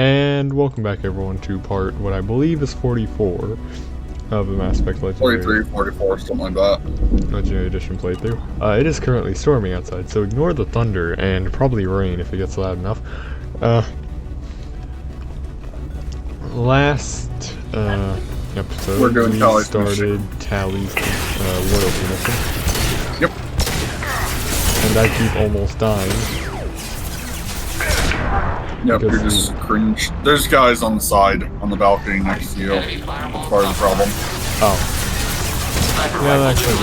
And welcome back everyone to part what I believe is 44 of the Mass Effect Legendary 43, 44, something like that. Legendary Edition playthrough. It is currently storming outside, so ignore the thunder and probably rain if it gets loud enough. Last episode We're doing we Tali's started Tali's loyalty mission. Yep. And I keep almost dying. Yep, you're just cringe. There's guys on the side, on the balcony next to you. That's part of the problem. Oh. Yeah, that actually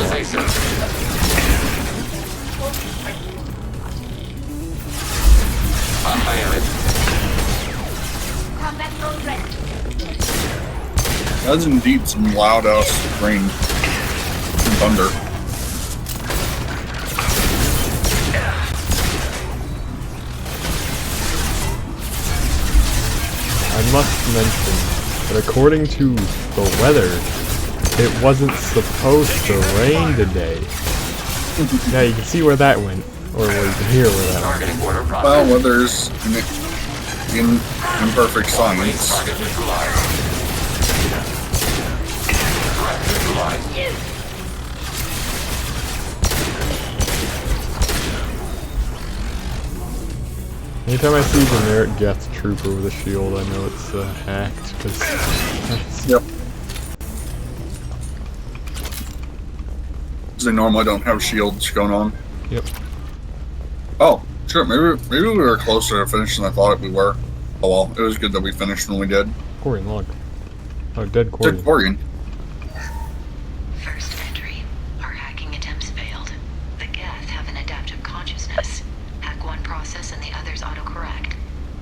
That's indeed some loud ass rain and thunder. I must mention that according to the weather, it wasn't supposed to rain today. Now you can see where that went, or you can hear where that went. Well, weather's in imperfect science. Anytime I see generic Geth Trooper with a shield, I know it's hacked, because... Yep. They normally don't have shields going on. Yep. Oh, sure, maybe we were closer to finishing than I thought we were. Oh well, it was good that we finished when we did. Quarian log. Oh, dead Quarian. Dead Quarian. First entry. Our hacking attempts failed. The Geth have an adaptive consciousness. Hack one process and the others autocorrect.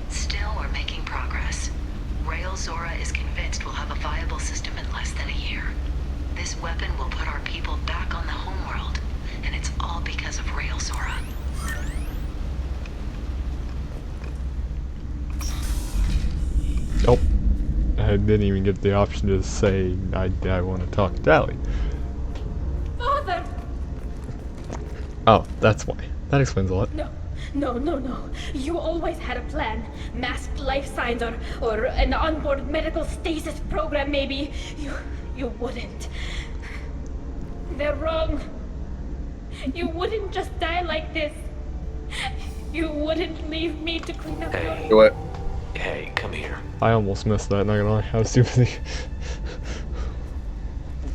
Still, we're making progress. Rail Zora is convinced we'll have a viable system in less than a year. This weapon will put our people back on the homeworld, and it's all because of Rail Zora. Nope. I didn't even get the option to say I want to talk to Tali. Father! Oh, that's why. That explains a lot. No. You always had a plan. Masked life signs or an onboard medical stasis program maybe. You wouldn't. They're wrong. You wouldn't just die like this. You wouldn't leave me to clean up your... Do it. Hey, come here. I almost missed that, not gonna lie. I was too busy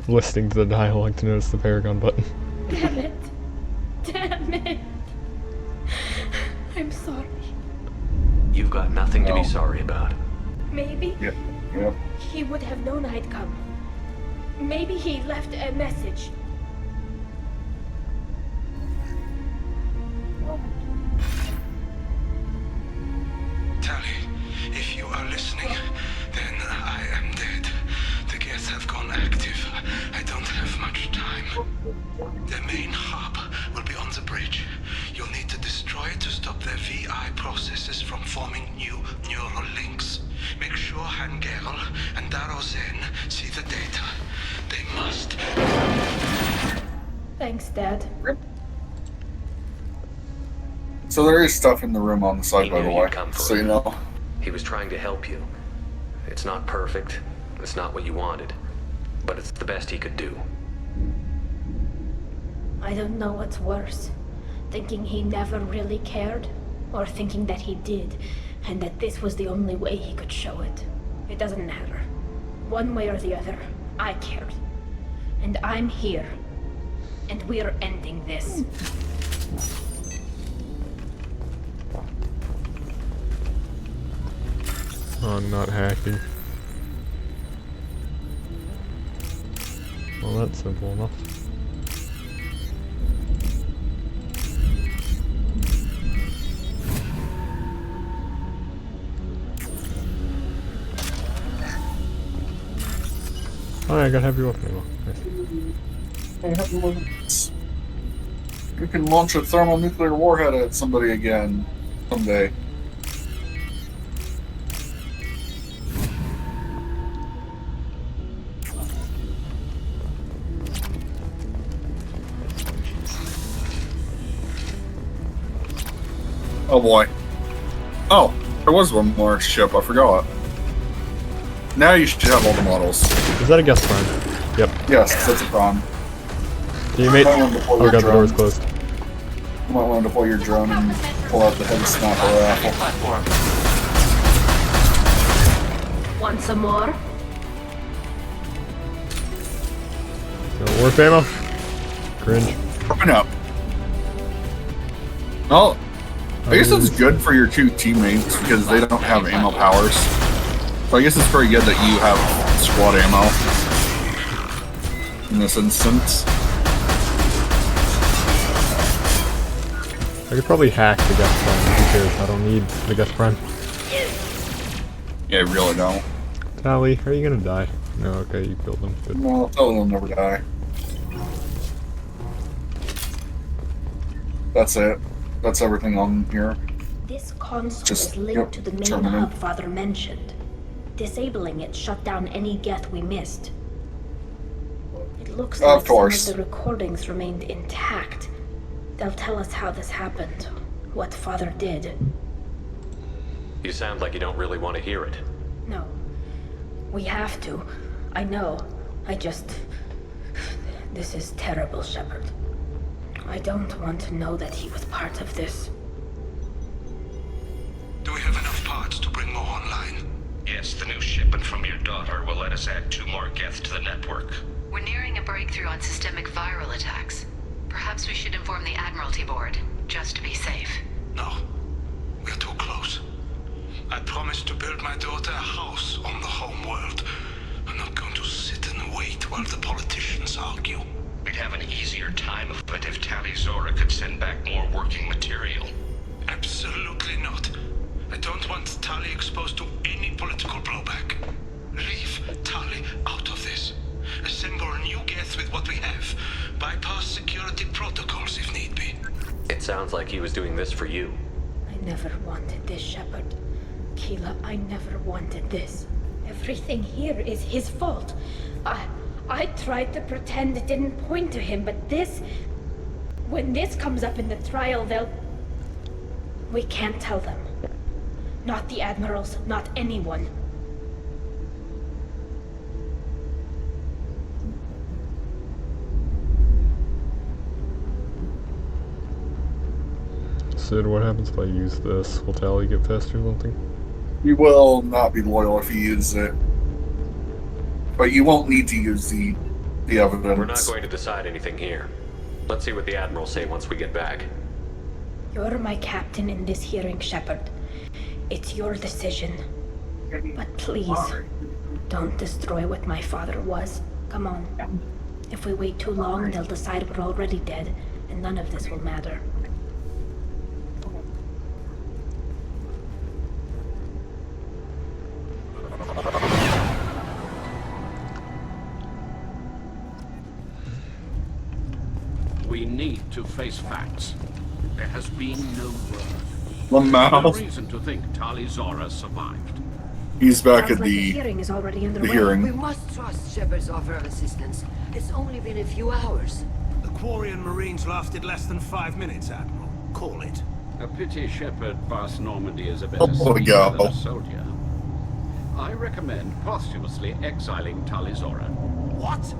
listening to the dialogue to notice the Paragon button. Damn it. I'm sorry. You've got nothing to be sorry about. Maybe Yep. he would have known I'd come. Maybe he left a message. Tali, if you are listening, then I am dead. The Geth have gone active. I don't have much time. The main hub will be on the bridge. You'll need to destroy it to stop their VI processes from forming new neural links. Make sure Hangerl and Daro Zen see the data. They must. Thanks, Dad. So there is stuff in the room on the side, He by the knew way, you'd come for so it. you know. He was trying to help you. It's not perfect. It's not what you wanted. But it's the best he could do. I don't know what's worse. Thinking he never really cared, or thinking that he did, and that this was the only way he could show it. It doesn't matter. One way or the other, I cared. And I'm here. And we're ending this. I'm not hacking. Well, that's simple enough. Oh, yeah, I got heavy weapon ammo. Nice. You can launch a thermonuclear warhead at somebody again someday. Oh boy. Oh, There was one more ship, I forgot. Now you should have all the models. Is that a Geth Prime? Yep. Yes, that's a problem. Teammate. Might want to deploy Oh your god, the door's drone. closed. You might want to deploy your drone and pull out the heavy sniper rifle. Platform. Want some more? No warp ammo? Cringe. Open up. Well, I guess it's good for your two teammates because they don't have ammo powers. So I guess it's pretty good that you have squad ammo in this instance. I could probably hack the Geth Prime. Who cares? I don't need the Geth Prime. Yeah, I really don't. Tally, are you gonna die? No, okay, you killed him. Good. Well, they'll never die. That's it. That's everything on here. This console Just- is linked yep, to the main terminate. hub Father mentioned. Disabling it shut down any Geth we missed. It looks Of like course. some of the recordings remained intact. They'll tell us how this happened, what Father did. You sound like you don't really want to hear it. No. We have to. I know. I just... This is terrible, Shepard. I don't want to know that he was part of this. Do we have enough parts to bring more online? Yes, the new shipment from your daughter will let us add 2 more Geth to the network. We're nearing a breakthrough on systemic viral attacks. Perhaps we should inform the Admiralty Board, just to be safe. No. We're too close. I promised to build my daughter a house on the home world. I'm not going to sit and wait while the politicians argue. We'd have an easier time of it if Tali Zora could send back more working material. Absolutely not. I don't want Tali exposed to any political blowback. Leave Tali out of this. Assemble a new Geth with what we have. Bypass security protocols if need be. It sounds like he was doing this for you. I never wanted this, Shepard. Keela, I never wanted this. Everything here is his fault. I tried to pretend it didn't point to him, but this... When this comes up in the trial, they'll... We can't tell them. Not the admirals, not anyone. Sid, what happens if I use this? Will Tally get pissed or something? You will not be loyal if you use it. But you won't need to use the evidence. We're not going to decide anything here. Let's see what the Admirals say once we get back. You're my captain in this hearing, Shepard. It's your decision. But please, don't destroy what my father was. Come on. If we wait too long, they'll decide we're already dead, and none of this will matter. We need to face facts. There has been no word. The No mouth. reason to think Tali Zora survived. He's back Sounds at like the the hearing is already underway. hearing. We must trust Shepard's offer of assistance. It's only been a few hours. The Quarian Marines lasted less than 5 minutes, Admiral. Call it. A pity Shepard passed Normandy as a better Oh, we speaker go. than a soldier. I recommend posthumously exiling Tali Zora. What?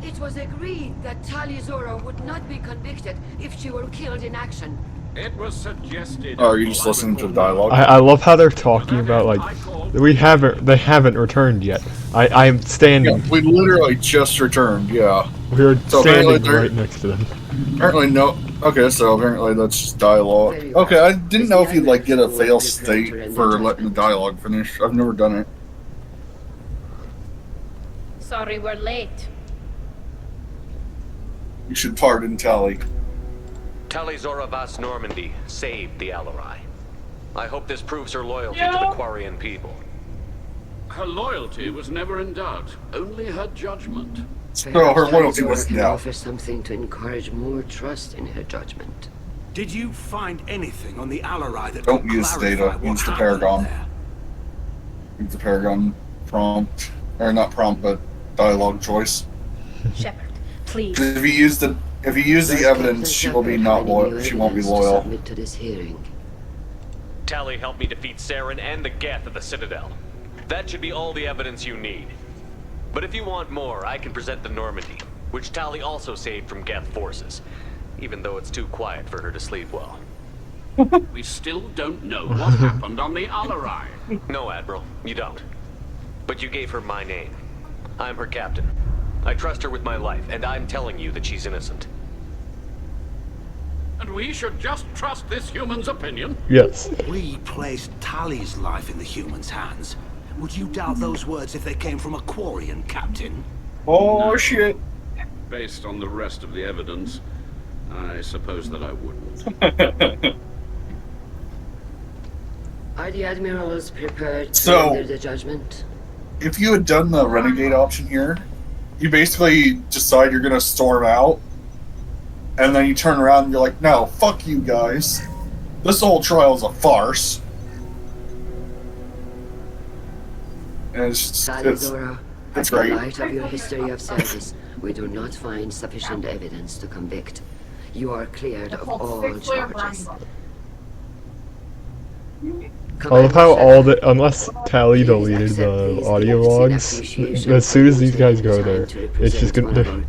It was agreed that Tali Zora would not be convicted if she were killed in action. It was suggested... Oh, are you just listening to the dialogue? I love how they're talking about, like, they haven't returned yet. I'm Yeah, standing. we literally just returned, yeah. We're So apparently standing right next to them. Apparently no. Okay, so apparently that's just dialogue. Very Okay, well. I didn't know if you'd like get a fail state for letting the dialogue finish. I've never done it. Sorry we're late. You should pardon Tally. Tali Zora Vas Normandy saved the Alarai. I hope this proves her loyalty to the Quarian people. Her loyalty was never in doubt, only her judgment. So her Perhaps Tali loyalty Zora was can now. offer something to encourage more trust in her judgment. Did you find anything on the Alarai that Don't could use clarify data, what use the happened Paragon. there? Use the Paragon prompt, or not prompt, but dialogue choice. Shepard, please. If you use the evidence, she will be not loyal. She won't be loyal. Submit to this hearing. Tali helped me defeat Saren and the Geth at the Citadel. That should be all the evidence you need. But if you want more, I can present the Normandy, which Tali also saved from Geth forces, even though it's too quiet for her to sleep well. We still don't know what happened on the Alarai. No, Admiral, you don't. But you gave her my name. I'm her captain. I trust her with my life, and I'm telling you that she's innocent. And we should just trust this human's opinion? Yes. We placed Tali's life in the human's hands. Would you doubt those words if they came from a Quarian, Captain? Oh, shit. Based on the rest of the evidence, I suppose that I wouldn't. Are the admirals prepared to So- render the judgment? If you had done the Renegade option here, you basically decide you're going to storm out, and then you turn around and you're like, no, fuck you guys. This whole trial is a farce. And it's Talizora, it's in great. light of your history of service, we do not find sufficient evidence to convict. You are cleared of all charges. I love how all the, unless Tali deleted the audio logs, as soon as these guys go there, it's just gonna.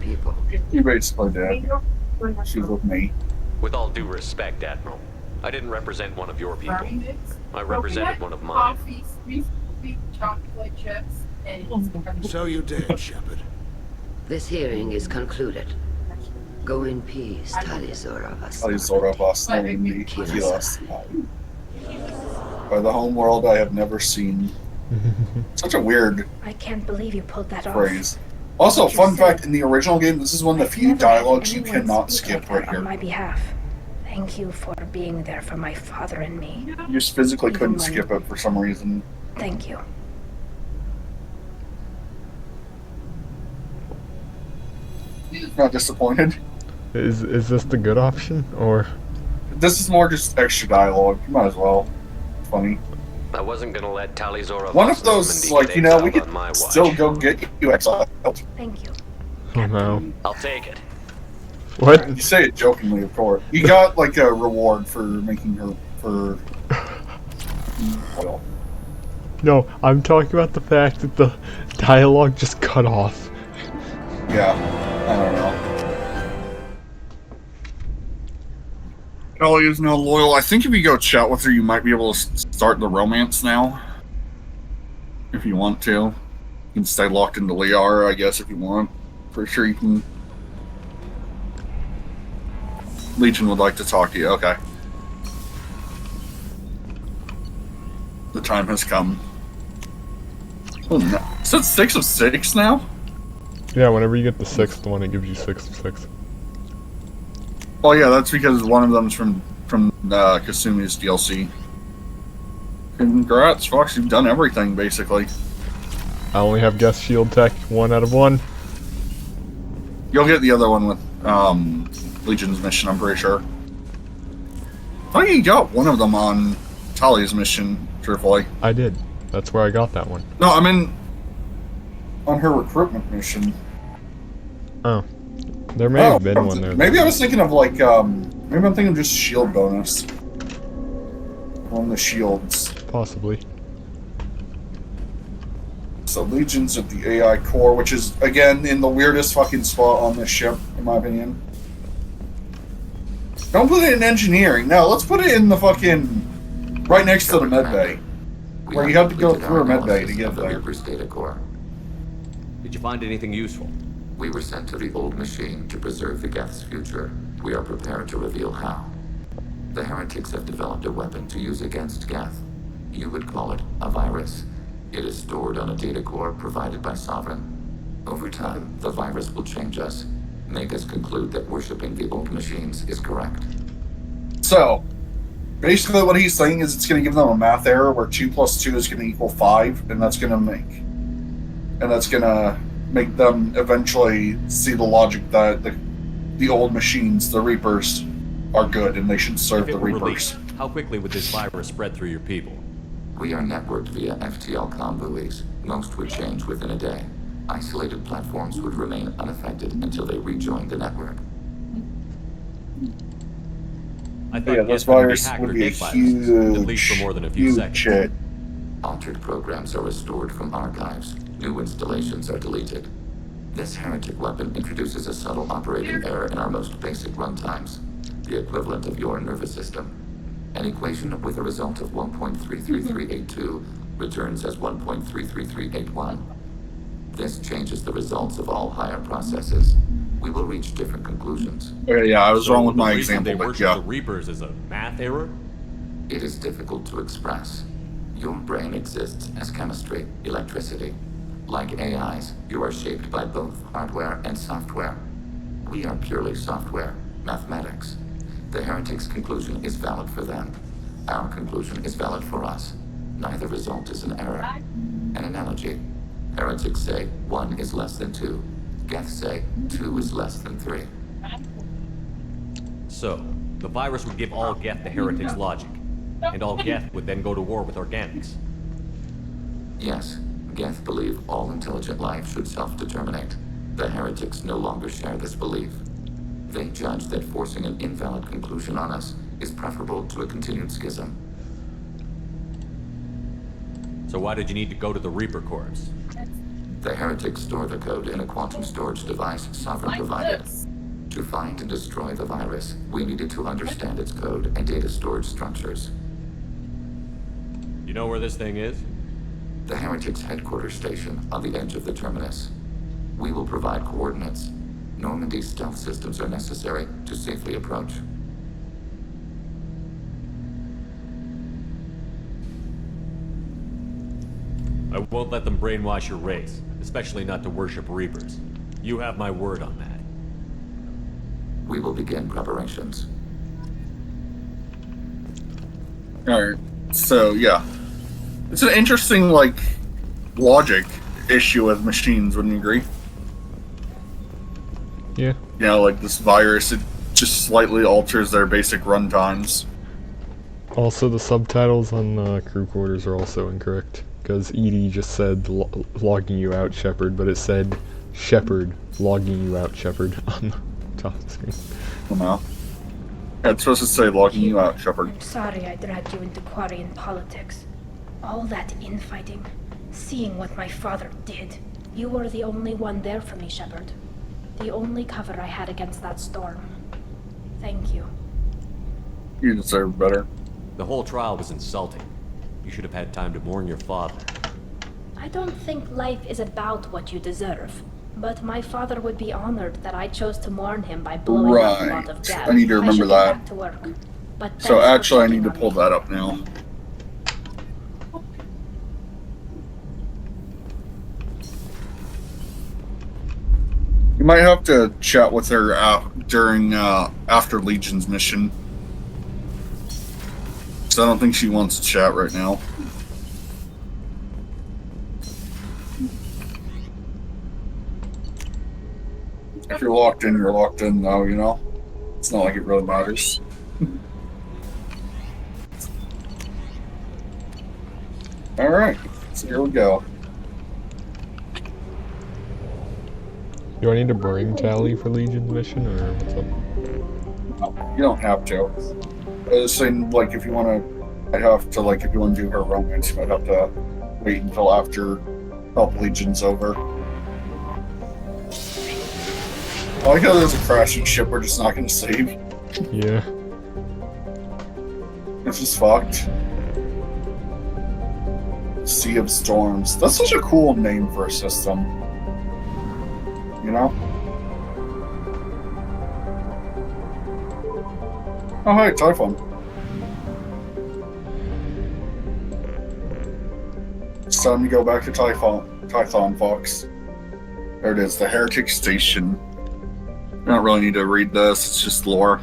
You basically did. She's with me. With all due respect, Admiral, I didn't represent one of your people. I represented one of mine. So you did, Shepard. This hearing is concluded. Go in peace, Talizora Vas. Talizora Vas Normandy, Kilas. By the home world I have never seen. Such a weird I can't believe you pulled that off. phrase. Also, fun fact, in the original game, this is one of the few dialogues you cannot skip right On here. my behalf. Thank you for being there for my father and me. You just physically couldn't skip it for some reason. Thank you. Not disappointed. Is this the good option, or? This is more just extra dialogue. You might as well. It's funny. I wasn't gonna let Talizora One Vas of those, Normandy like, get you know, we exiled could on my watch. still go get you exiled. Thank you. Oh no. I'll take it. What? You say it jokingly, of course. You got, like, a reward for making her, for... Well, No, I'm talking about the fact that the dialogue just cut off. yeah. I don't know. Ellie is now loyal. I think if you go chat with her, you might be able to start the romance now. If you want to. You can stay locked into Liara, I guess, if you want. For sure you can. Legion would like to talk to you. Okay. The time has come. Oh, no. Is that 6 of 6 now? Yeah, whenever you get the 6th one, it gives you 6 of 6. Oh yeah, that's because one of them's from Kasumi's DLC. Congrats, Fox, you've done everything, basically. I only have guest shield tech 1 out of 1. You'll get the other one with Legion's mission, I'm pretty sure. I thought you got one of them on Tali's mission, truthfully. I did. That's where I got that one. No, I mean on her recruitment mission. Oh. There may have been one there. Maybe I was thinking of like, maybe I'm thinking of just shield bonus. On the shields. Possibly. So Legion's at the AI core, which is, again, in the weirdest fucking spot on this ship, in my opinion. Don't put it in engineering. No, let's put it in the fucking... right next to the medbay. Where you have to go through a medbay to get there. Data core. Did you find anything useful? We were sent to the old machine to preserve the Geth's future. We are prepared to reveal how. The heretics have developed a weapon to use against Geth. You would call it a virus. It is stored on a data core provided by Sovereign. Over time, the virus will change us, make us conclude that worshipping the old machines is correct. So, basically what he's saying is it's going to give them a math error where 2 plus 2 is going to equal 5, and that's going to make them eventually see the logic that the old machines, the Reapers, are good and they should serve the Reapers. Released, how quickly would this virus spread through your people? We are networked via FTL comm buoys. Most would change within a day. Isolated platforms would remain unaffected until they rejoined the network. I thought Yeah, this Geth couldn't virus hacked would or be a dead viruses, at least for huge, more than a few huge seconds. hit. Altered programs are restored from archives. New installations are deleted. This heretic weapon introduces a subtle operating error in our most basic runtimes, the equivalent of your nervous system. An equation with a result of 1.33382 returns as 1.33381. This changes the results of all higher processes. We will reach different conclusions. Yeah, I was wrong with the my reason example, they but worship yeah. the Reapers is a math error? It is difficult to express. Your brain exists as chemistry, electricity. Like AIs, you are shaped by both hardware and software. We are purely software, mathematics. The heretic's conclusion is valid for them. Our conclusion is valid for us. Neither result is an error. An analogy. Heretics say 1 is less than 2. Geth say 2 is less than 3. So, the virus would give all Geth the Heretics' logic, and all Geth would then go to war with Organics. Yes, Geth believe all intelligent life should self-determinate. The heretics no longer share this belief. They judge that forcing an invalid conclusion on us is preferable to a continued schism. So why did you need to go to the Reaper Corps? The heretics store the code in a quantum storage device Sovereign provided. To find and destroy the virus, we needed to understand its code and data storage structures. You know where this thing is? The heretics' headquarters station on the edge of the terminus. We will provide coordinates. Normandy's stealth systems are necessary to safely approach. I won't let them brainwash your race, especially not to worship Reapers. You have my word on that. We will begin preparations. Alright, so yeah. It's an interesting, like, logic issue with machines, wouldn't you agree? Yeah. You know, like this virus, it just slightly alters their basic runtimes. Also, the subtitles on crew quarters are also incorrect, because Edie just said logging you out, Shepard, but it said Shepard logging you out, Shepard on the top of the screen. Oh no. Yeah, it's supposed to say logging you out, Shepard. I'm sorry I dragged you into Quarian politics. All that infighting, seeing what my father did. You were the only one there for me, Shepard. The only cover I had against that storm. Thank you. You deserve better. The whole trial was insulting. You should have had time to mourn your father. I don't think life is about what you deserve. But my father would be honored that I chose to mourn him by blowing up a lot of gas. I need to remember should that. Get back to work. But So thanks for actually I checking need to on pull me. that up now. You might have to chat with her during after Legion's mission. So I don't think she wants to chat right now. If you're locked in, you're locked in though, you know? It's not like it really matters. Alright, so here we go. Do I need to bring Tally for Legion's mission, or what's up? No, you don't have to. I was saying, like, if you want to, if you want to do her romance, you might have to wait until after Help Legion's over. I like how there's a crashing ship we're just not going to save. Yeah. It's just fucked. Sea of Storms. That's such a cool name for a system. You know? Oh, hey, Typhon. It's time to go back to Typhon, Fox. There it is, the Heretic Station. I don't really need to read this, it's just lore.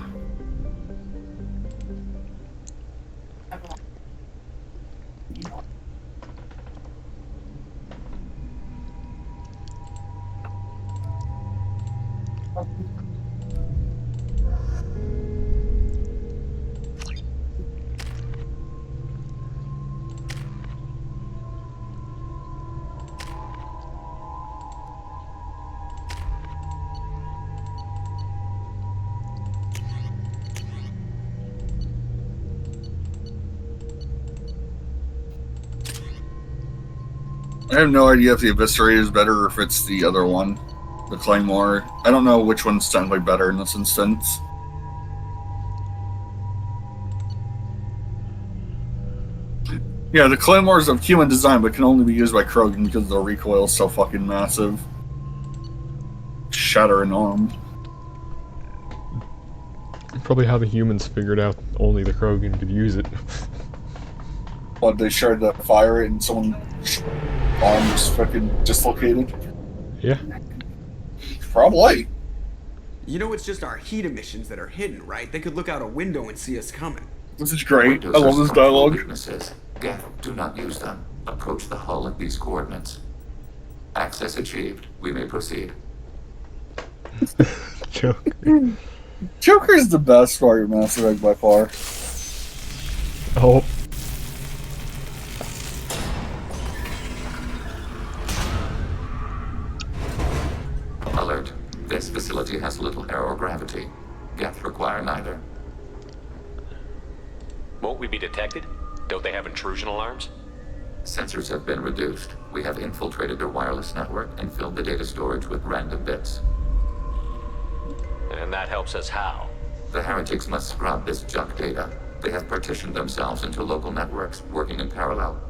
I have no idea if the Eviscerate is better or if it's the other one, the Claymore. I don't know which one's technically better in this instance. Yeah, the Claymore is of human design, but can only be used by Krogan because the recoil is so fucking massive. Shatter an arm. Probably how the humans figured out only the Krogan could use it. What, they tried to fire it and someone's arm was fucking dislocated? Yeah. Probably. You know it's just our heat emissions that are hidden, right? They could look out a window and see us coming. This is great. Windows I love are this dialogue. Weaknesses. Geth, do not use them. Approach the hull at these coordinates. Access achieved. We may proceed. Joker. Joker's the best part of Mass Effect by far. Oh. Alert. This facility has little aerogravity. Geth require neither. Won't we be detected? Don't they have intrusion alarms? Sensors have been reduced. We have infiltrated their wireless network and filled the data storage with random bits. And that helps us how? The heretics must scrub this junk data. They have partitioned themselves into local networks, working in parallel.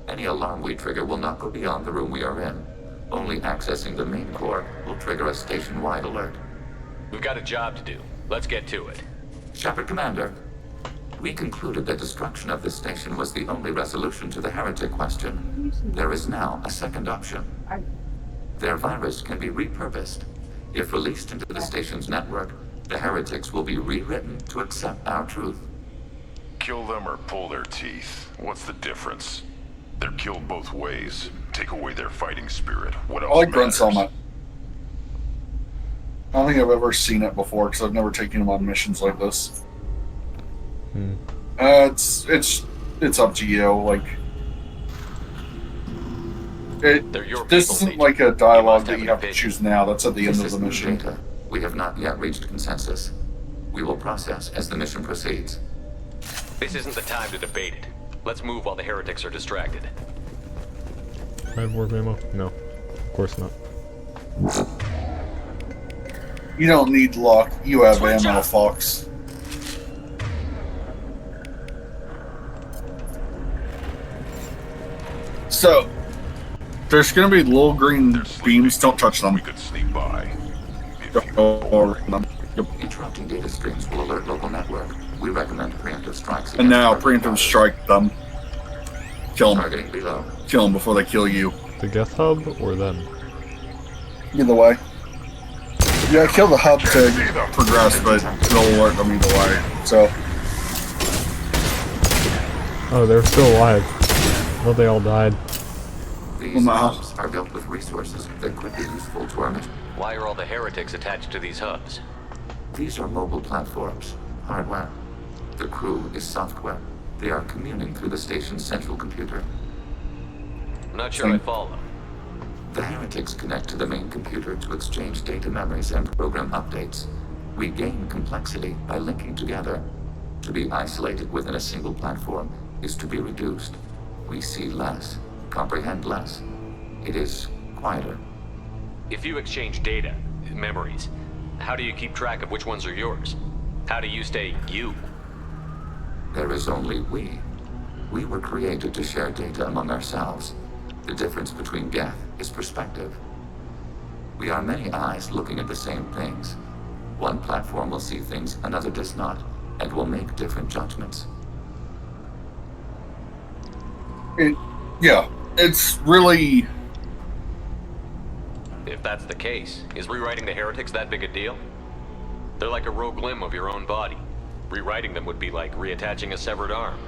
Any alarm we trigger will not go beyond the room we are in. Only accessing the main core will trigger a station-wide alert. We've got a job to do. Let's get to it. Shepard Commander, we concluded that destruction of this station was the only resolution to the heretic question. There is now a second option. Their virus can be repurposed. If released into the station's network, the heretics will be rewritten to accept our truth. Kill them or pull their teeth. What's the difference? They're killed both ways. Take away their fighting spirit. What else I like matters? Grunt's helmet. I don't think I've ever seen it before because I've never taken him on missions like this. It's up to you. Like, this isn't like a dialogue that you have to choose now. That's at the end of the mission. Data. We have not yet reached consensus. We will process as the mission proceeds. This isn't the time to debate it. Let's move while the heretics are distracted. I have warp ammo? No. Of course not. You don't need luck. You have ammo, Fox. So, there's gonna be little green beams. Don't touch them. We could sneak by. Interrupting data streams will alert local network. We recommend preemptive strikes. And now, preemptive strike them. Kill them. Targeting below. Kill them before they kill you. The Geth hub or them? Either way. Yeah, kill the hub to progress, but they'll alert them either way. So. Oh, they're still alive. Well, they all died. These hubs are built with resources that could be useful to our mission. Why are all the heretics attached to these hubs? These are mobile platforms, hardware. The crew is software. They are communing through the station's central computer. I'm not sure I follow. The heretics connect to the main computer to exchange data memories and program updates. We gain complexity by linking together. To be isolated within a single platform is to be reduced. We see less, comprehend less. It is quieter. If you exchange data, memories, how do you keep track of which ones are yours? How do you stay you? There is only we. We were created to share data among ourselves. The difference between Geth is perspective. We are many eyes looking at the same things. One platform will see things another does not, and will make different judgments. Yeah, it's really... If that's the case, is rewriting the heretics that big a deal? They're like a rogue limb of your own body. Rewriting them would be like reattaching a severed arm.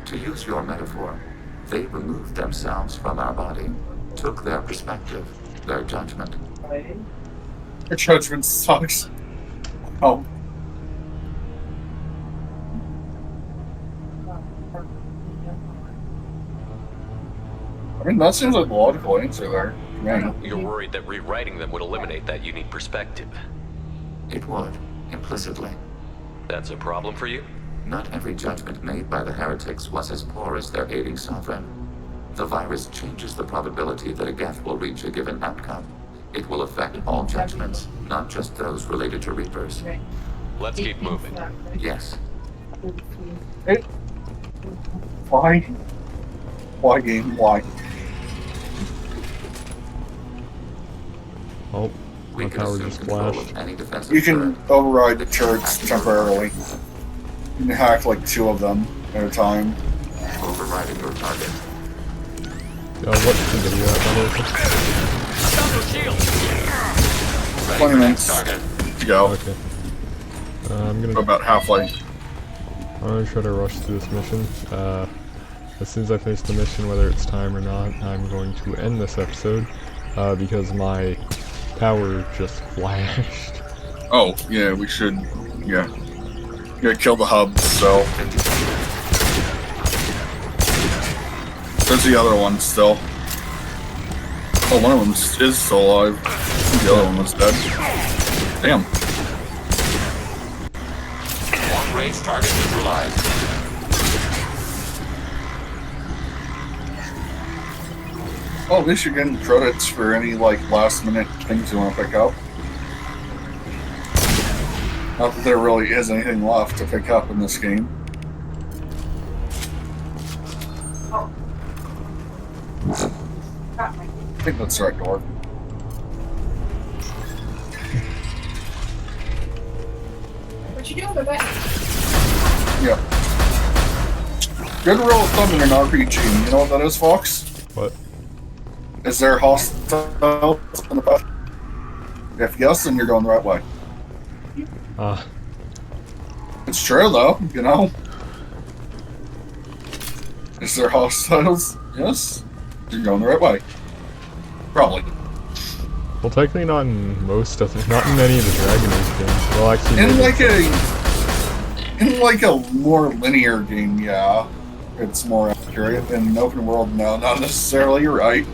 To use your metaphor, they removed themselves from our body, took their perspective, their judgment. Their judgment sucks. Oh. I mean, that seems like a logical answer there. Yeah. You're worried that rewriting them would eliminate that unique perspective. It would, implicitly. That's a problem for you? Not every judgment made by the heretics was as poor as their aiding sovereign. The virus changes the probability that a Geth will reach a given outcome. It will affect all judgments, not just those related to Reapers. Let's keep moving. Yes. Why? Why game? Why? Oh, my power just flashed. You can override the turrets temporarily. You can hack like 2 of them at a time. Overriding your target. What's the video about? 20 minutes to go. Okay. I'm gonna about halfway. I'm gonna try to rush through this mission. As soon as I finish the mission, whether it's time or not, I'm going to end this episode because my power just flashed. Oh, yeah, we should. Yeah. You gotta kill the hub, so. There's the other one still. Oh, one of them is still alive. The other one was dead. Damn. Long-range target neutralized. Oh, at least you're getting credits for any, like, last-minute things you want to pick up. Not that there really is anything left to pick up in this game. I think that's the right door. What you doing with that? Yeah. Good rule of thumb in an RPG. You know what that is, Fox? What? Is there hostiles in the path? If yes, then you're going the right way. It's true, though, you know? Is there hostiles? Yes. You're going the right way. Probably. Well, technically not in most of them, not in any of the Dragon Age games. Well, actually, In like a more linear game, yeah, it's more accurate. In an open world, no, not necessarily. You're right.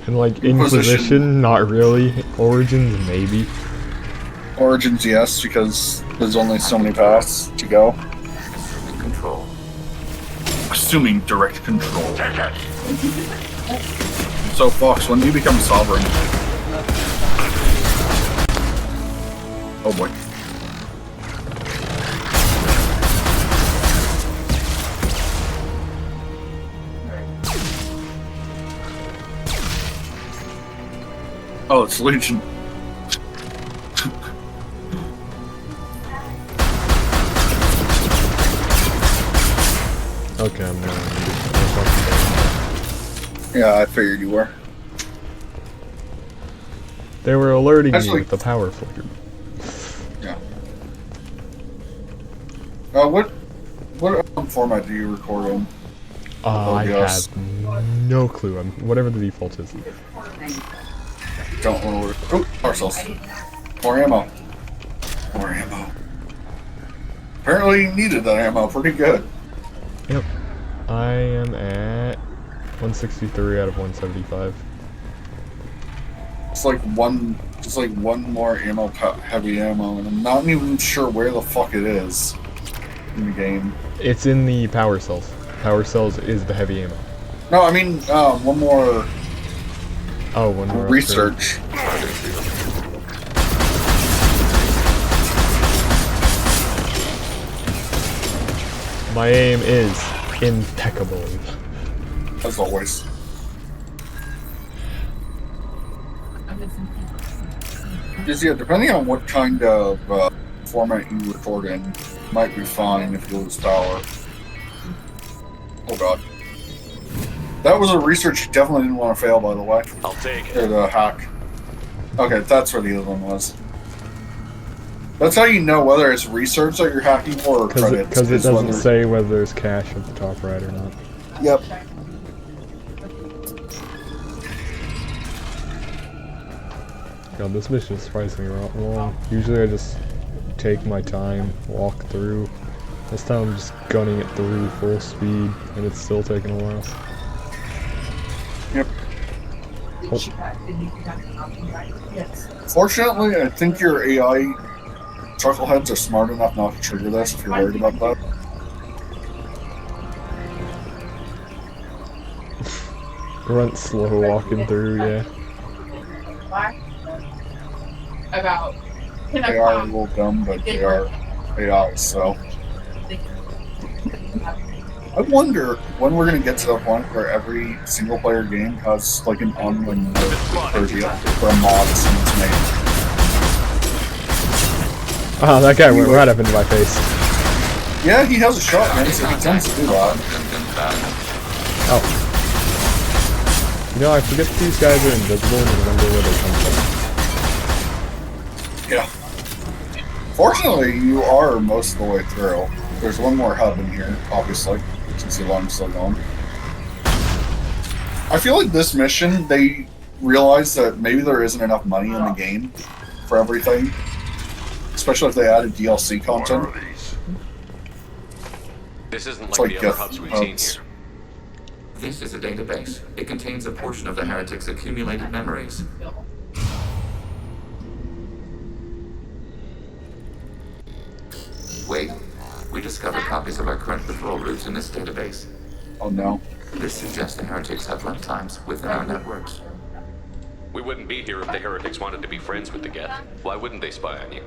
And like Inquisition, not really. Origins, maybe. Origins, yes, because there's only so many paths to go. Assuming control. Assuming direct control. So, Fox, when do you become sovereign? Oh boy. Oh, it's Legion. Okay, I'm not. Yeah, I figured you were. They were alerting me Actually- with the power flicker. Yeah. What format do you record in? I OBS? have no clue. Whatever the default is. Don't want to. Oh, parcels. More ammo. More ammo. Apparently you needed that ammo pretty good. Yep. I am at 163 out of 175. It's like one more ammo, heavy ammo, and I'm not even sure where the fuck it is in the game. It's in the power cells. Power cells is the heavy ammo. No, I mean one more. Oh, one more research. My aim is impeccable. As always. Because yeah, depending on what kind of format you record in, might be fine if you lose power. Oh god. That was a research you definitely didn't want to fail, by the way. I'll take it. Or the hack. Okay, that's where the other one was. That's how you know whether it's research that you're hacking for or credits. Because it is doesn't whether- say whether there's cash at the top right or not. Yep. God, this mission is surprisingly long. Usually I just take my time, walk through. This time I'm just gunning it through full speed, and it's still taking a while. Yep. Oh. Fortunately, I think your AI chuckleheads are smart enough not to trigger this if you're worried about that. Grunt slow walking through, yeah. About They are a little dumb, but they are AI, so. I wonder when we're gonna get to the point where every single player game has like an online mode for a mod since made. Oh, that guy went right up into my face. Yeah, he has a shotgun, so he tends to do that. Oh. You know, I forget that these guys are invisible and remember where they come from. Yeah. Fortunately, you are most of the way through. There's one more hub in here, obviously, since the alarm's still going. I feel like this mission, they realized that maybe there isn't enough money in the game for everything. Especially if they added DLC content. This isn't It's like like the other hubs we've seen here. This is a database. It contains a portion of the Heretic's accumulated memories. Wait. We discovered copies of our current patrol routes in this database. Oh no. This suggests the Heretics have runtimes within our networks. We wouldn't be here if the heretics wanted to be friends with the Geth. Why wouldn't they spy on you?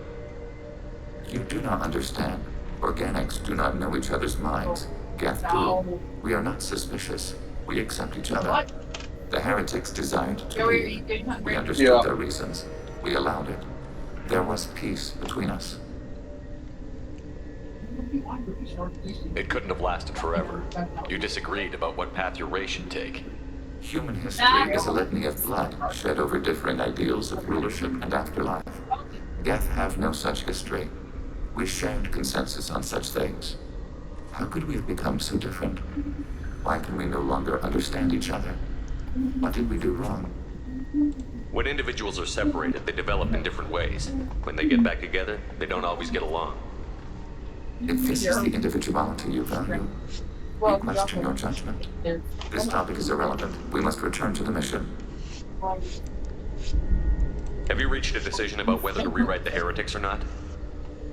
You do not understand. Organics do not know each other's minds. Geth do. We are not suspicious. We accept each other. The Heretics desired to leave. We understood their reasons. We allowed it. There was peace between us. It couldn't have lasted forever. You disagreed about what path your race should take. Human history is a litany of blood shed over differing ideals of rulership and afterlife. Geth have no such history. We shared consensus on such things. How could we have become so different? Why can we no longer understand each other? What did we do wrong? When individuals are separated, they develop in different ways. When they get back together, they don't always get along. If this is the individuality you value, we question your judgment. This topic is irrelevant. We must return to the mission. Have you reached a decision about whether to rewrite the heretics or not?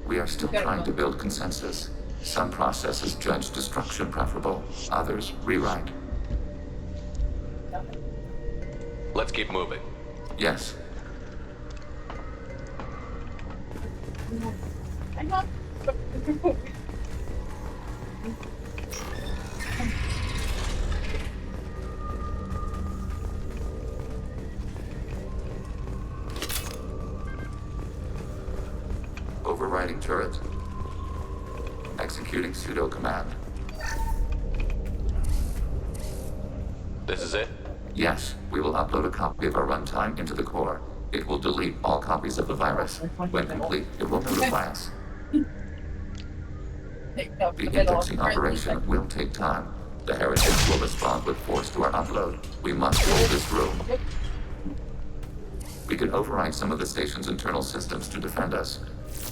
We are still trying to build consensus. Some processes judge destruction preferable, others rewrite. Let's keep moving. Yes. Overriding turret. Executing pseudo command. This is it? Yes, we will upload a copy of our runtime into the core. It will delete all copies of the virus. When complete, it will notify us. The indexing operation will take time. The heretics will respond with force to our upload. We must hold this room. We can override some of the station's internal systems to defend us.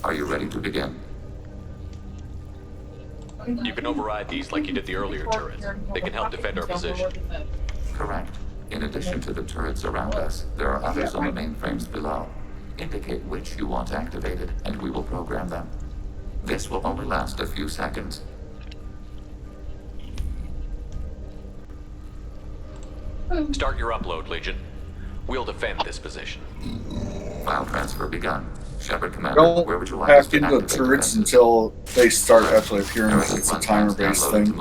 Are you ready to begin? You can override these like you did the earlier turrets. They can help defend our position. Correct. In addition to the turrets around us, there are others on the mainframes below. Indicate which you want activated, and we will program them. This will only last a few seconds. Start your upload, Legion. We'll defend this position. File transfer begun. Shepard Commander, where would you like us Hack to into the activate turrets defenses? until they start actually appearing. It's a timer-based thing.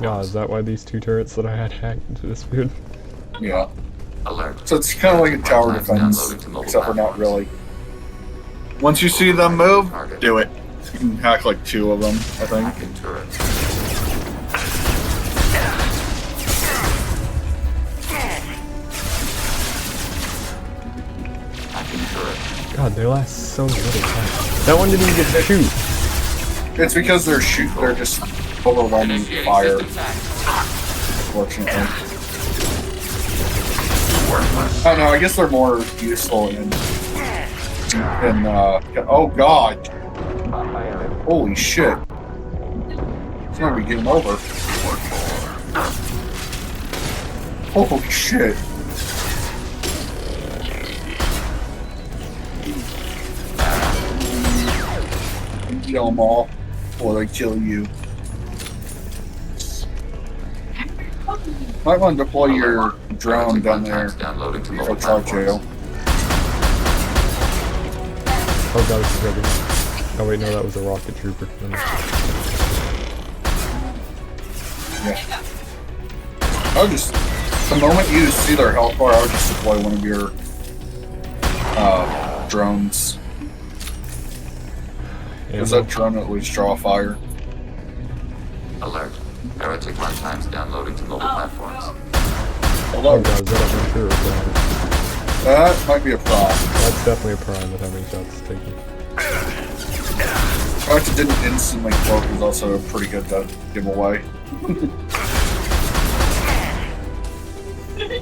Yeah, is that why these two turrets that I had hacked into disappeared? Yeah. Alert. So it's kind of like a tower defense, except for not really. Once you see them move, do it. You can hack like 2 of them, I think. God, they last so little time. That one didn't even get to shoot. It's because they're just overwhelming fire. Unfortunately. I don't know, I guess they're more useful in oh god. Holy shit. It's gonna be game over. Holy shit. Kill them all before they kill you. Might want to deploy your drone down there. Downloading to For mobile Charge platforms. Jail. Oh god, this is heavy. Oh wait, no, that was a rocket trooper. Yeah. I would just, the moment you see their health bar, I would just deploy one of your drones. Because that drone at least draw fire. Alert. Heretic runtimes downloading to mobile platforms. Hello. Oh god, is that a hunter or a prime? That might be a prime. That's definitely a prime with how many shots it's taken. The fact it didn't instantly cloak is also a pretty good giveaway.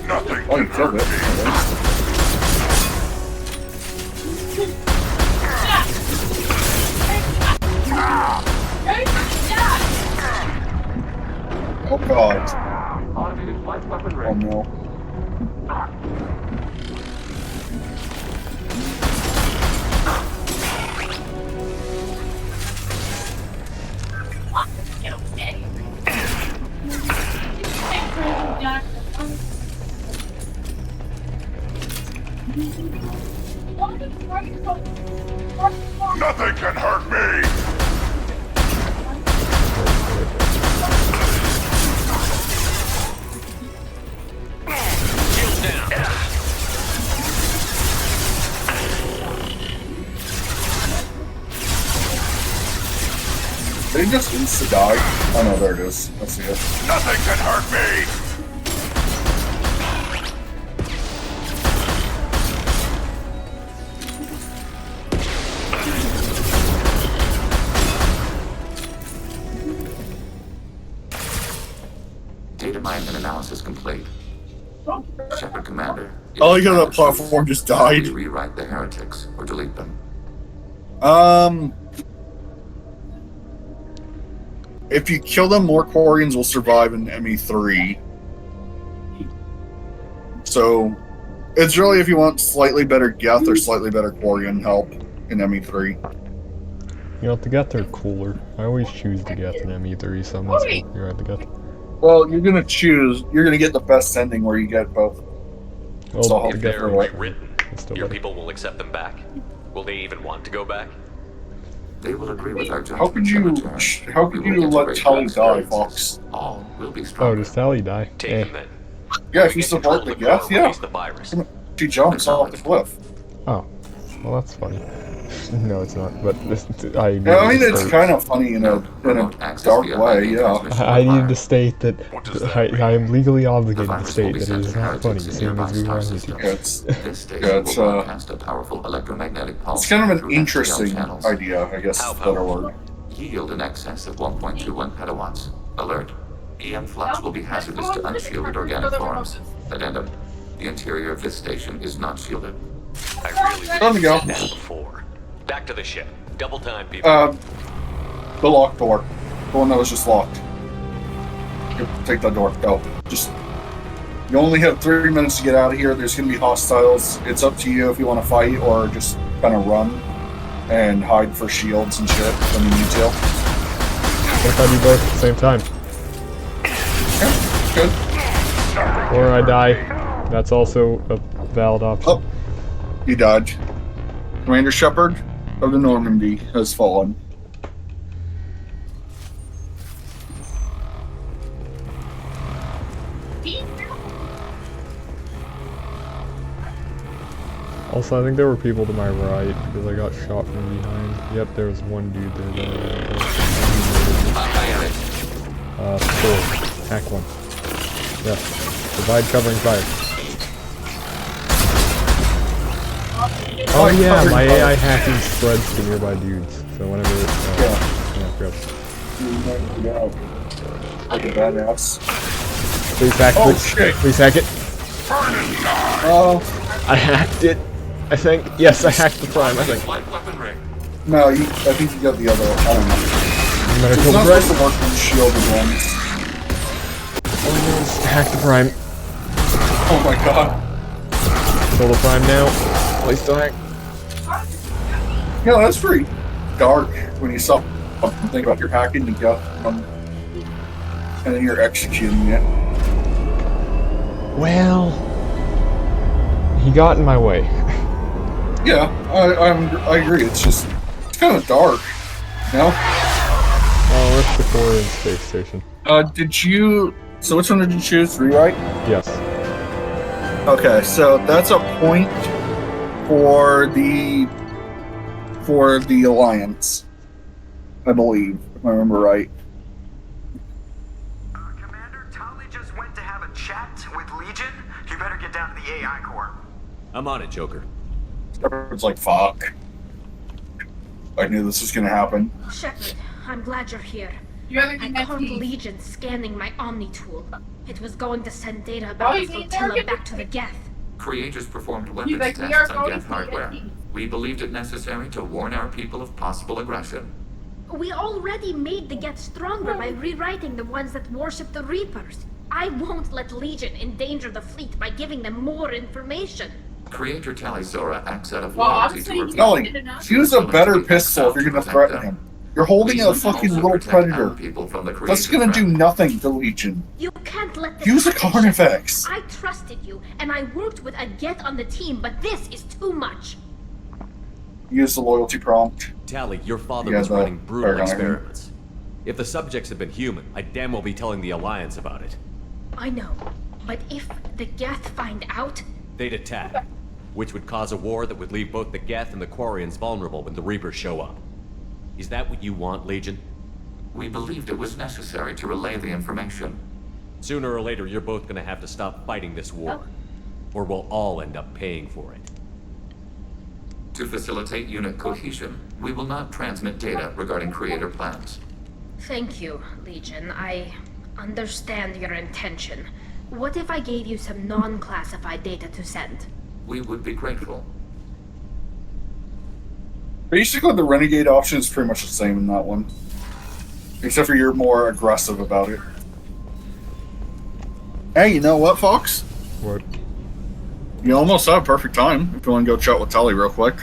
Nothing. Oh, you killed it. Oh god. Oh no. Nothing can hurt me! Shields down. Did he just insta-die? Oh no, there it is. I see it. Nothing can hurt me! Data mining and analysis complete. Shepard Commander. I like how that platform just died. We rewrite the heretics or delete them. If you kill them, more Quarians will survive in ME3. So, it's really if you want slightly better Geth or slightly better Quarian help in ME3. You know, the Geth are cooler. I always choose the Geth in ME3, so I'm not you're right, the Geth. Well, you're gonna get the best ending where you get both. Well, So I'll If get they're for what? rewritten, It's still your better. people will accept them back. Will they even want to go back? They will agree with our judgment. How could you let Tully die, Fox? All will be Oh, stronger. does Tally die? Take Eh. them then. Yeah, if you support the Geth, yeah. Release the virus. She jumps off the cliff. Oh, well that's funny. No, it's not. But I. Yeah, I mean, it's kind of funny in a dark way, yeah. I need to state that I am legally obligated to state that it is not funny, seeing as we were on YouTube. Broadcast a powerful electromagnetic pulse It's kind of an through NGL interesting channels. idea, I guess is a better word. Yield in excess of 1.21 petawatts. Alert. EM flux will be hazardous to unshielded organic forms. Addendum. The interior of this station is not shielded. I really Time to go. did that before. Back to the ship. Double time, people. The locked door. The one that was just locked. Take that door. Go. Just. You only have 3 minutes to get out of here. There's gonna be hostiles. It's up to you if you want to fight or just kind of run and hide for shields and shit when you need to. What if I do both at the same time? Good. Or I die. That's also a valid option. Oh, you died. Commander Shepard of the Normandy has fallen. Also, I think there were people to my right because I got shot from behind. Yep, there was one dude there. Four. Hack one. Yeah. Provide covering fire. Oh yeah, my AI hacking spreads to nearby dudes. So whenever yeah, grab. Like a badass. Please hack Oh, it. shit. Please hack it. Oh. I hacked it. I think. Yes, I hacked the prime, I think. No, I think you got the other one. I don't know. Medical It's not bread. supposed to work with shielded ones. Hack the prime. Oh my god. Kill the prime now. Please still hack. Yeah, that's pretty dark when you saw think about your hacking and got and then you're executing it. Well, he got in my way. Yeah, I agree. It's kind of dark, you know? Oh, what's the Quarian space station? So which one did you choose? Rewrite? Yes. Okay, so that's a point for the Alliance, I believe, if I remember right. Commander, Tali just went to have a chat with Legion. You better get down to the AI core. I'm on it, Joker. It's like, fuck. I knew this was gonna happen. Shepard, I'm glad you're here. You haven't I been caught messy. Legion scanning my Omni tool. It was going to send data about the flotilla back to the Geth. Creators performed weapons like, we are tests on going Geth to hardware. get We believed it necessary to warn our people of possible aggression. We already made the Geth stronger by rewriting the ones that worship the Reapers. I won't let Legion endanger the fleet by giving them more information. Creator Tali Zora acts out of Well, loyalty to her obviously, people. Kelly, use a better pistol if you're gonna threaten him. You're holding a fucking little predator. That's gonna do nothing to Legion. You can't let this Use a happen, Carnifex. Shepard. I trusted you, and I worked with a Geth on the team, but this is too much. Use the loyalty prompt. Tali, your father Yeah, was the running brutal Paragon. experiments. If the subjects had been human, I'd damn well be telling the Alliance about it. I know, but if the Geth find out, They'd attack, which would cause a war that would leave both the Geth and the Quarians vulnerable when the Reapers show up. Is that what you want, Legion? We believed it was necessary to relay the information. Sooner or later, you're both gonna have to stop fighting this war. Or we'll all end up paying for it. To facilitate unit cohesion, we will not transmit data regarding creator plans. thank you, Legion. I understand your intention. What if I gave you some non-classified data to send? We would be grateful. Basically, the Renegade option is pretty much the same in that one. Except for you're more aggressive about it. Hey, you know what, Fox? What? You almost have perfect time if you want to go chat with Tali real quick.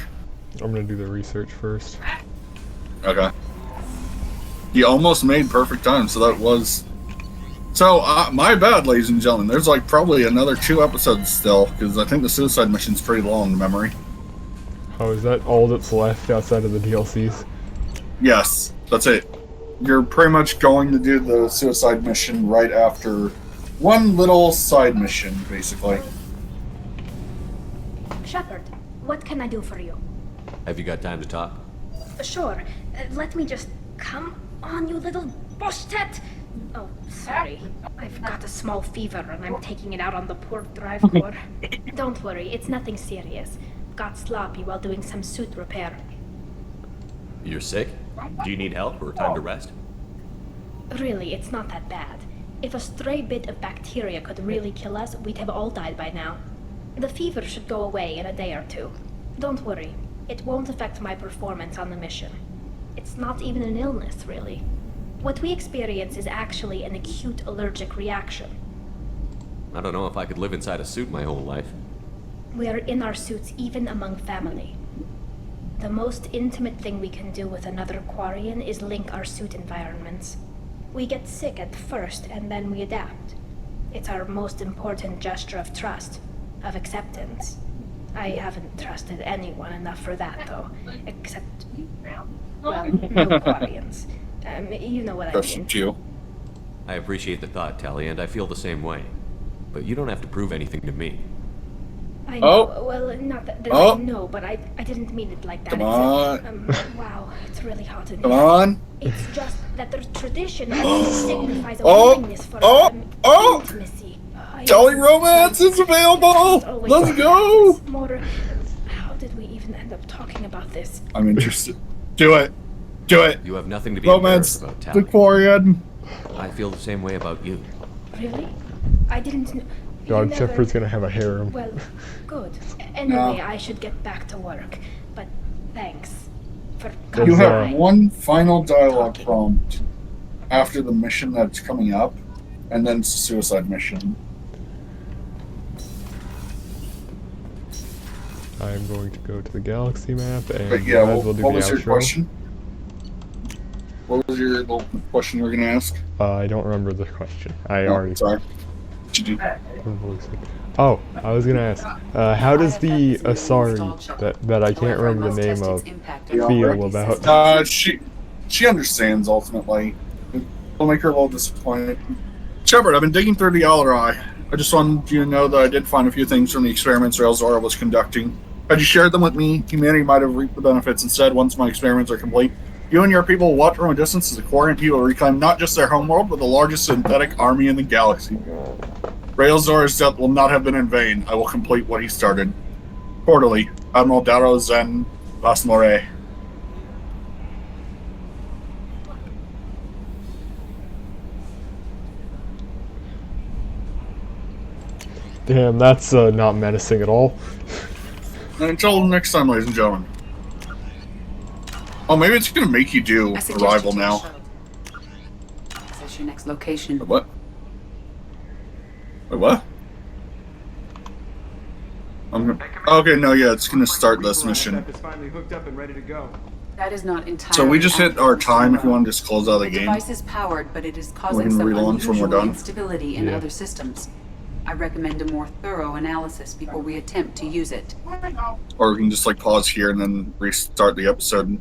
I'm gonna do the research first. Okay. You almost made perfect time, so that was... So, my bad, ladies and gentlemen. There's like probably another 2 episodes still, because I think the suicide mission's pretty long in memory. Oh, is that all that's left outside of the DLCs? Yes, that's it. You're pretty much going to do the suicide mission right after one little side mission, basically. Shepard, what can I do for you? Have you got time to talk? Sure. Let me just... Come on, you little boshtet! Oh, sorry. I've got a small fever and I'm taking it out on the port drive core. Don't worry, it's nothing serious. Got sloppy while doing some suit repair. You're sick? Do you need help or time to rest? Really, it's not that bad. If a stray bit of bacteria could really kill us, we'd have all died by now. The fever should go away in a day or 2. Don't worry. It won't affect my performance on the mission. It's not even an illness, really. What we experience is actually an acute allergic reaction. I don't know if I could live inside a suit my whole life. We are in our suits even among family. The most intimate thing we can do with another Quarian is link our suit environments. We get sick at first and then we adapt. It's our most important gesture of trust, of acceptance. I haven't trusted anyone enough for that, though. Except, well, no Quarians. You know what I mean. You. I appreciate the thought, Tali, and I feel the same way. But you don't have to prove anything to me. I know. Well, not that I know, but I didn't mean it like that. Come on. Wow, it's really hot in Come here. on. It's just that their tradition signifies a willingness for intimacy. Jolly Romance is available! Let's go! More. How did we even end up talking about this? I'm interested. Do it. Do it. You have nothing to be Romance, embarrassed about, the Tali. Quarian. I feel the same way about you. Really? I didn't know. Dog never- Shepherd's gonna have a harem. Well, good. Anyway, I should get back to work. But thanks for coming You have by. one final dialogue prompt after the mission that's coming up, and then it's a suicide mission. I'm going to go to the galaxy map and But yeah, might as well do what the was your outro. question? What was your little question you were going to ask? I don't remember the question. I Oh, already. sorry. Oh, I was gonna ask, how does the Asari, that I can't remember the name of, feel about... She understands, ultimately. It'll make her a little disappointed. Shepard, I've been digging through the Alarai. I just wanted you to know that I did find a few things from the experiments Rail Zora was conducting. Had you shared them with me, humanity might have reaped the benefits. Instead, once my experiments are complete, you and your people will watch from a distance as the Quarian people reclaim not just their homeworld, but the largest synthetic army in the galaxy. Rail Zora's death will not have been in vain. I will complete what he started. Quarterly, Admiral Daro Zen Basmore. Damn, that's not menacing at all. And until next time, ladies and gentlemen. Oh, maybe it's gonna make you do Arrival now. That's your next location. What? Wait, what? Okay, no, yeah, it's gonna start this mission. It's finally hooked up and ready to go. That is not entirely. So we just hit our time if you want to just close out the game. The device is powered, but it is causing can some relaunch when we're unusual done. instability in other systems. I recommend a more thorough analysis before we attempt to use it. Or we can just like pause here and then restart the episode